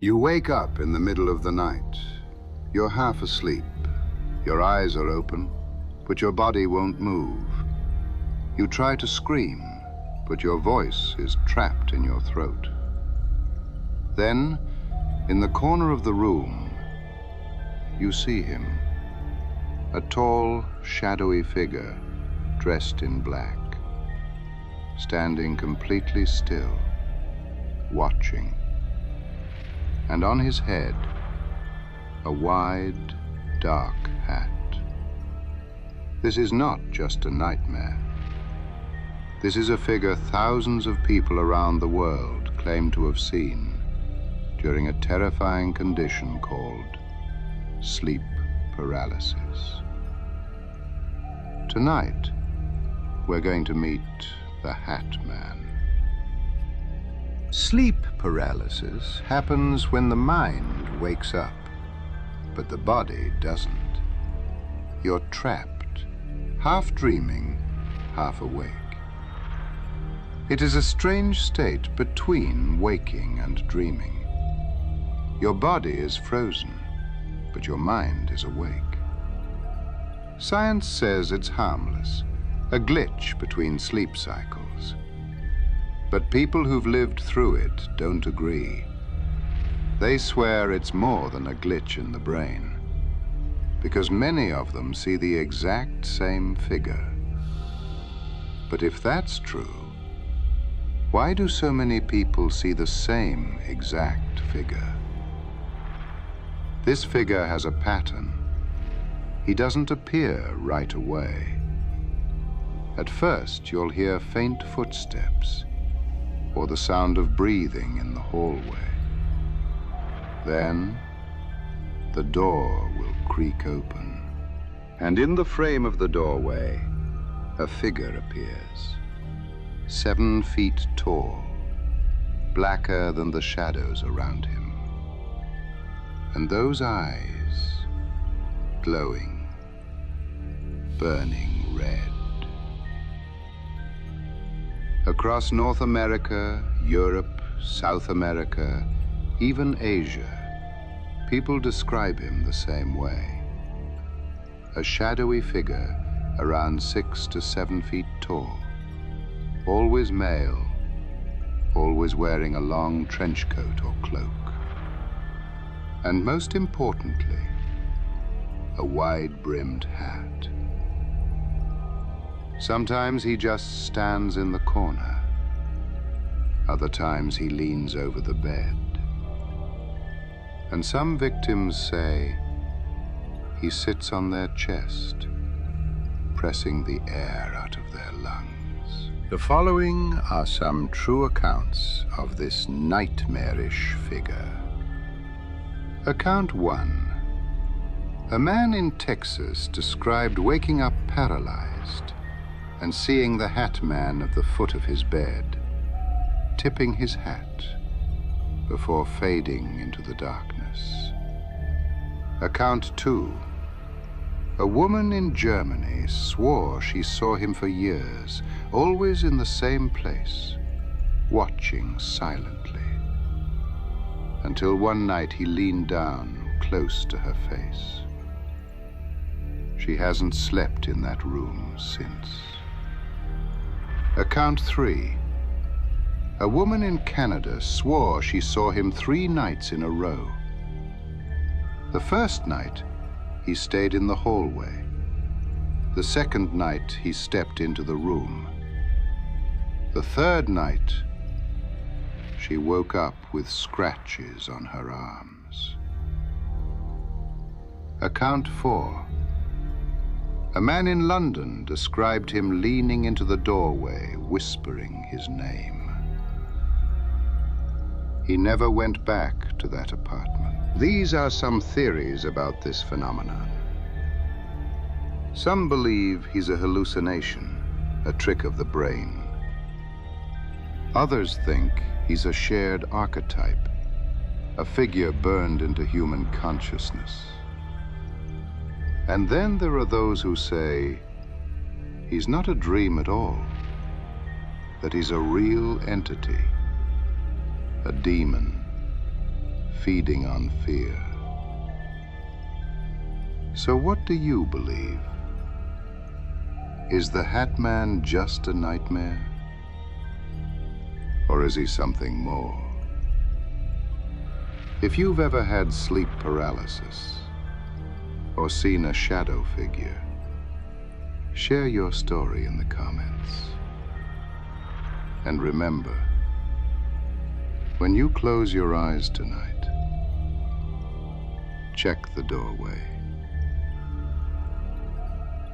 You wake up in the middle of the night. You're half asleep. Your eyes are open, but your body won't move. You try to scream, but your voice is trapped in your throat. Then, in the corner of the room, you see him. A tall, shadowy figure, dressed in black, standing completely still, watching. And on his head, a wide, dark hat. This is not just a nightmare. This is a figure thousands of people around the world claim to have seen during a terrifying condition called sleep paralysis. Tonight, we're going to meet the Hat Man. Sleep paralysis happens when the mind wakes up, but the body doesn't. You're trapped, half dreaming, half awake. It is a strange state between waking and dreaming. Your body is frozen, but your mind is awake. Science says it's harmless, a glitch between sleep cycles. But people who've lived through it don't agree. They swear it's more than a glitch in the brain, because many of them see the exact same figure. But if that's true, why do so many people see the same exact figure? This figure has a pattern. He doesn't appear right away. At first, you'll hear faint footsteps, or the sound of breathing in the hallway. Then, the door will creak open, and in the frame of the doorway, a figure appears. 7 feet tall, blacker than the shadows around him. And those eyes, glowing, burning red. Across North America, Europe, South America, even Asia, people describe him the same way. A shadowy figure around 6 to 7 feet tall, always male, always wearing a long trench coat or cloak. And most importantly, a wide-brimmed hat. Sometimes he just stands in the corner. Other times he leans over the bed. And some victims say he sits on their chest, pressing the air out of their lungs. The following are some true accounts of this nightmarish figure. Account 1. A man in Texas described waking up paralyzed and seeing the Hat Man at the foot of his bed, tipping his hat before fading into the darkness. Account 2. A woman in Germany swore she saw him for years, always in the same place, watching silently, until one night he leaned down close to her face. She hasn't slept in that room since. Account 3. A woman in Canada swore she saw him 3 nights in a row. The first night, he stayed in the hallway. The second night, he stepped into the room. The third night, she woke up with scratches on her arms. Account 4. A man in London described him leaning into the doorway, whispering his name. He never went back to that apartment. These are some theories about this phenomenon. Some believe he's a hallucination, a trick of the brain. Others think he's a shared archetype, a figure burned into human consciousness. And then there are those who say he's not a dream at all, that he's a real entity, a demon, feeding on fear. So what do you believe? Is the Hat Man just a nightmare? Or is he something more? If you've ever had sleep paralysis or seen a shadow figure, share your story in the comments. And remember, when you close your eyes tonight, check the doorway,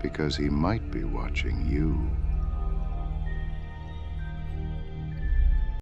because he might be watching you.